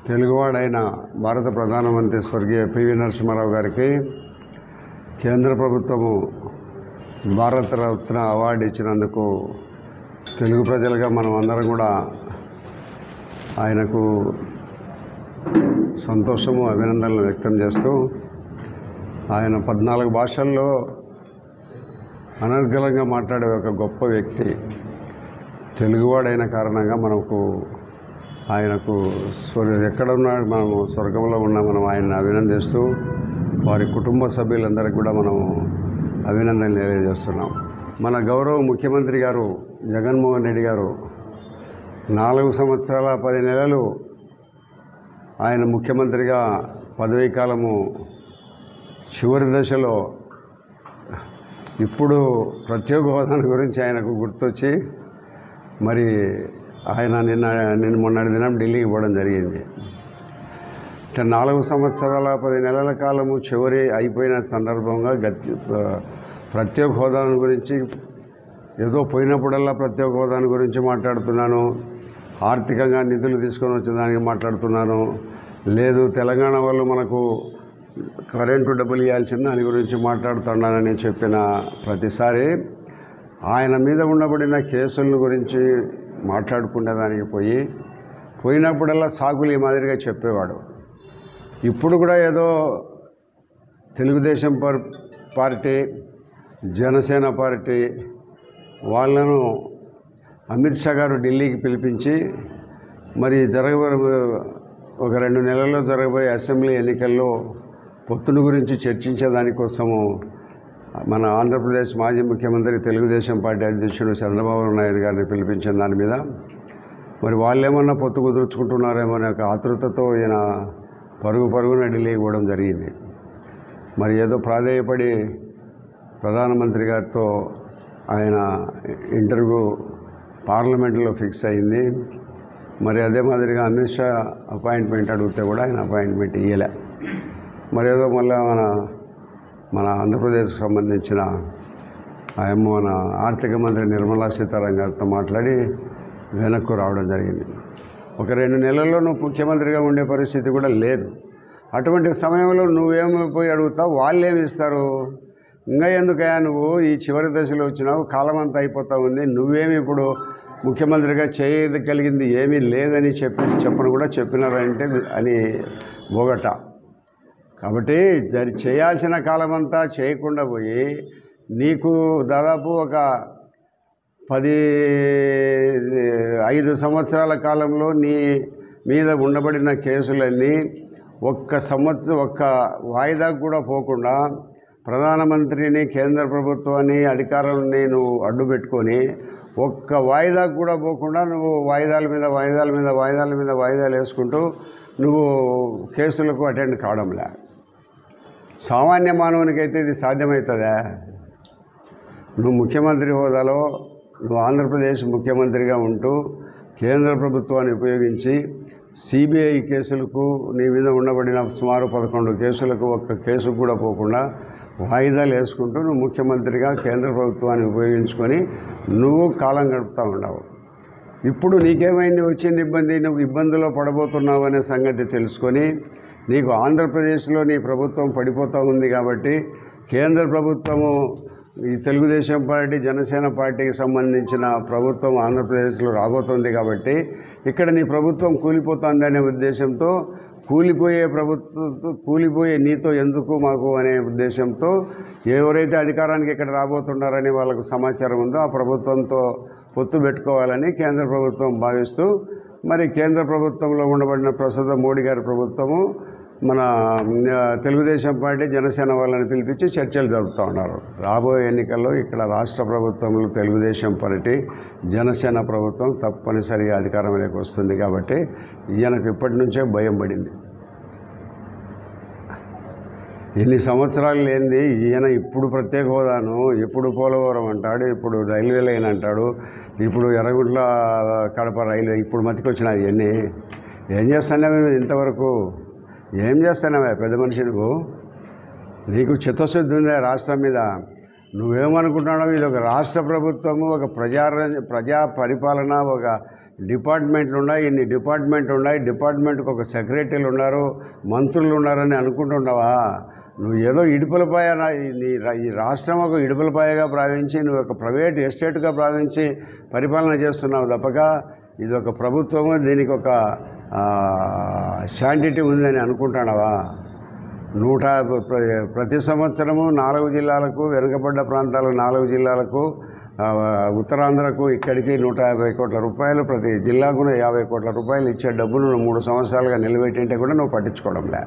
తెలుగువాడైన భారత ప్రధానమంత్రి స్వర్గీయ పివి నరసింహారావు గారికి కేంద్ర ప్రభుత్వము భారతరత్న అవార్డు ఇచ్చినందుకు తెలుగు ప్రజలుగా మనం అందరం కూడా ఆయనకు సంతోషము అభినందనలు వ్యక్తం చేస్తూ, ఆయన 14 భాషల్లో అనర్గళంగా మాట్లాడే ఒక గొప్ప వ్యక్తి తెలుగువాడైన కారణంగా మనకు ఆయనకు ఎక్కడున్నాడు మనము స్వర్గంలో ఉన్న మనం ఆయన్ని అభినందిస్తూ వారి కుటుంబ సభ్యులందరికీ కూడా మనం అభినందనలు తెలియజేస్తున్నాం. మన గౌరవ ముఖ్యమంత్రి గారు జగన్మోహన్ రెడ్డి గారు 4 సంవత్సరాల 10 నెలలు ఆయన ముఖ్యమంత్రిగా పదవీ కాలము చివరి దశలో ఇప్పుడు ప్రత్యేక హోదాల గురించి ఆయనకు గుర్తొచ్చి మరి ఆయన నిన్న మొన్నటి దినం ఢిల్లీకి పోవడం జరిగింది. 4 సంవత్సరాల 10 నెలల కాలము చివరి అయిపోయిన సందర్భంగా ప్రత్యేక హోదాల గురించి ఏదో పోయినప్పుడల్లా ప్రత్యేక హోదాల గురించి మాట్లాడుతున్నాను, ఆర్థికంగా నిధులు తీసుకొని వచ్చేదానికి మాట్లాడుతున్నాను, లేదు తెలంగాణ వాళ్ళు మనకు కరెంటు డబ్బులు ఇవ్వాల్సిన దాని గురించి మాట్లాడుతున్నానని చెప్పిన ప్రతిసారి ఆయన మీద ఉండబడిన కేసుల గురించి మాట్లాడుకునేదానికి పోయినప్పుడల్లా సాకులు ఈ మాదిరిగా చెప్పేవాడు. ఇప్పుడు కూడా ఏదో తెలుగుదేశం పార్టీ, జనసేన పార్టీ వాళ్ళను అమిత్ షా గారు ఢిల్లీకి పిలిపించి మరి ఒక 2 నెలల్లో జరగబోయే అసెంబ్లీ ఎన్నికల్లో పొత్తుల గురించి చర్చించేదానికోసము మన ఆంధ్రప్రదేశ్ మాజీ ముఖ్యమంత్రి తెలుగుదేశం పార్టీ అధ్యక్షుడు చంద్రబాబు నాయుడు గారిని పిలిపించిన దాని మీద మరి వాళ్ళేమన్నా పొత్తు కుదుర్చుకుంటున్నారేమో అనే ఒక ఆతృతతో ఈయన పరుగున ఢిల్లీకి పోవడం జరిగింది. మరి ఏదో ప్రాధేయపడి ప్రధానమంత్రి గారితో ఆయన ఇంటర్వ్యూ పార్లమెంట్లో ఫిక్స్ అయింది. మరి అదే మాదిరిగా అమిత్ షా అపాయింట్మెంట్ అడిగితే కూడా ఆయన అపాయింట్మెంట్ ఇవ్వలే. మరి ఏదో మళ్ళీ మన ఆంధ్రప్రదేశ్కి సంబంధించిన మన ఆర్థిక మంత్రి నిర్మలా సీతారామన్ గారితో మాట్లాడి వెనక్కు రావడం జరిగింది. ఒక 2 నెలల్లో నువ్వు ముఖ్యమంత్రిగా ఉండే పరిస్థితి కూడా లేదు. అటువంటి సమయంలో నువ్వేమైపోయి అడుగుతావు, వాళ్ళేమి ఇస్తారు? ఇంకా ఎందుకయ్యా నువ్వు ఈ చివరి దశలో వచ్చినావు, కాలం అంతా అయిపోతూ ఉంది, నువ్వేమి ఇప్పుడు ముఖ్యమంత్రిగా చేయగలిగింది ఏమీ లేదని చెప్పను కూడా చెప్పినారంటే అని బోగట. కాబట్టి చేయాల్సిన కాలమంతా చేయకుండా పోయి నీకు దాదాపు ఒక 5 సంవత్సరాల కాలంలో నీ మీద ఉండబడిన కేసులన్నీ ఒక్క వాయిదాకు కూడా పోకుండా ప్రధానమంత్రిని, కేంద్ర ప్రభుత్వాన్ని, అధికారులని నువ్వు అడ్డు పెట్టుకొని ఒక్క వాయిదాకు కూడా పోకుండా నువ్వు వాయిదాలు వేసుకుంటూ నువ్వు కేసులకు అటెండ్ కావడంలే. సామాన్య మానవునికైతే ఇది సాధ్యమవుతుందా? నువ్వు ముఖ్యమంత్రి హోదాలో నువ్వు ఆంధ్రప్రదేశ్ ముఖ్యమంత్రిగా ఉంటూ కేంద్ర ప్రభుత్వాన్ని ఉపయోగించి సిబిఐ కేసులకు నీ మీద ఉండబడిన సుమారు 11 కేసులకు ఒక్క కేసుకు కూడా పోకుండా వాయిదాలు వేసుకుంటూ నువ్వు ముఖ్యమంత్రిగా కేంద్ర ప్రభుత్వాన్ని ఉపయోగించుకొని నువ్వు కాలం గడుపుతూ ఉన్నావు. ఇప్పుడు నీకేమైంది, వచ్చింది ఇబ్బంది, నువ్వు ఇబ్బందుల్లో పడబోతున్నావు అనే సంగతి తెలుసుకొని నీకు ఆంధ్రప్రదేశ్లో నీ ప్రభుత్వం పడిపోతూ ఉంది కాబట్టి కేంద్ర ప్రభుత్వము ఈ తెలుగుదేశం పార్టీ, జనసేన పార్టీకి సంబంధించిన ప్రభుత్వం ఆంధ్రప్రదేశ్లో రాబోతుంది కాబట్టి ఇక్కడ నీ ప్రభుత్వం కూలిపోతుంది అనే ఉద్దేశంతో కూలిపోయే నీతో ఎందుకు మాకు అనే ఉద్దేశంతో ఎవరైతే అధికారానికి ఇక్కడ రాబోతున్నారని వాళ్ళకు సమాచారం ఉందో ఆ ప్రభుత్వంతో పొత్తు పెట్టుకోవాలని కేంద్ర ప్రభుత్వం భావిస్తూ మరి కేంద్ర ప్రభుత్వంలో ఉండబడిన ప్రస్తుత మోడీ గారి ప్రభుత్వము మన తెలుగుదేశం పార్టీ, జనసేన వాళ్ళని పిలిపించి చర్చలు జరుపుతూ ఉన్నారు. రాబోయే ఎన్నికల్లో ఇక్కడ రాష్ట్ర ప్రభుత్వంలో తెలుగుదేశం పార్టీ, జనసేన ప్రభుత్వం తప్పనిసరిగా అధికారంలోకి వస్తుంది కాబట్టి ఈయనకు ఇప్పటి నుంచే భయం పడింది. ఎన్ని సంవత్సరాలు లేనిది ఈయన ఇప్పుడు ప్రత్యేక హోదాను, ఇప్పుడు పోలవరం అంటాడు, ఇప్పుడు రైల్వే లైన్ అంటాడు, ఇప్పుడు ఎర్రగుంట్ల కడప రైల్వే ఇప్పుడు మతికొచ్చినాయి. ఇవన్నీ ఏం చేస్తున్నావు ఇంతవరకు? ఏం చేస్తున్నావా పెద్ద మనిషి నువ్వు? నీకు చిత్తశుద్ధి ఉందా రాష్ట్రం మీద? నువ్వేమనుకుంటున్నావు? ఇది ఒక రాష్ట్ర ప్రభుత్వము, ఒక ప్రజా పరిపాలన, ఒక డిపార్ట్మెంట్లు ఉన్నాయి, ఇన్ని డిపార్ట్మెంట్లు ఉన్నాయి, డిపార్ట్మెంట్కి ఒక సెక్రటరీలు ఉన్నారు, మంత్రులు ఉన్నారని అనుకుంటున్నావా? నువ్వు ఏదో ఇడుపులపాయ ఈ రాష్ట్రం ఒక ఇడుపులపాయగా భావించి నువ్వు ఒక ప్రైవేట్ ఎస్టేట్గా భావించి పరిపాలన చేస్తున్నావు తప్పక ఇది ఒక ప్రభుత్వము, దీనికి ఒక శాంటిటీ ఉందని అనుకుంటున్నావా? ప్రతి సంవత్సరము 4 జిల్లాలకు, వెనుకబడ్డ ప్రాంతాలు 4 జిల్లాలకు, ఉత్తరాంధ్రకు ఇక్కడికి 150 కోట్ల రూపాయలు, ప్రతి జిల్లాకు 50 కోట్ల రూపాయలు ఇచ్చే డబ్బులు నువ్వు 3 సంవత్సరాలుగా నిలబెట్టింటే కూడా నువ్వు పట్టించుకోవడంలే.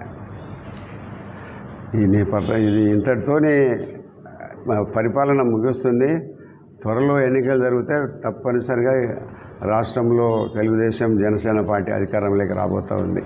ఇది ఇంతటితోనే పరిపాలన ముగుస్తుంది. త్వరలో ఎన్నికలు జరిగితే తప్పనిసరిగా రాష్ట్రంలో తెలుగుదేశం, జనసేన పార్టీ అధికారంలోకి రాబోతూ ఉంది.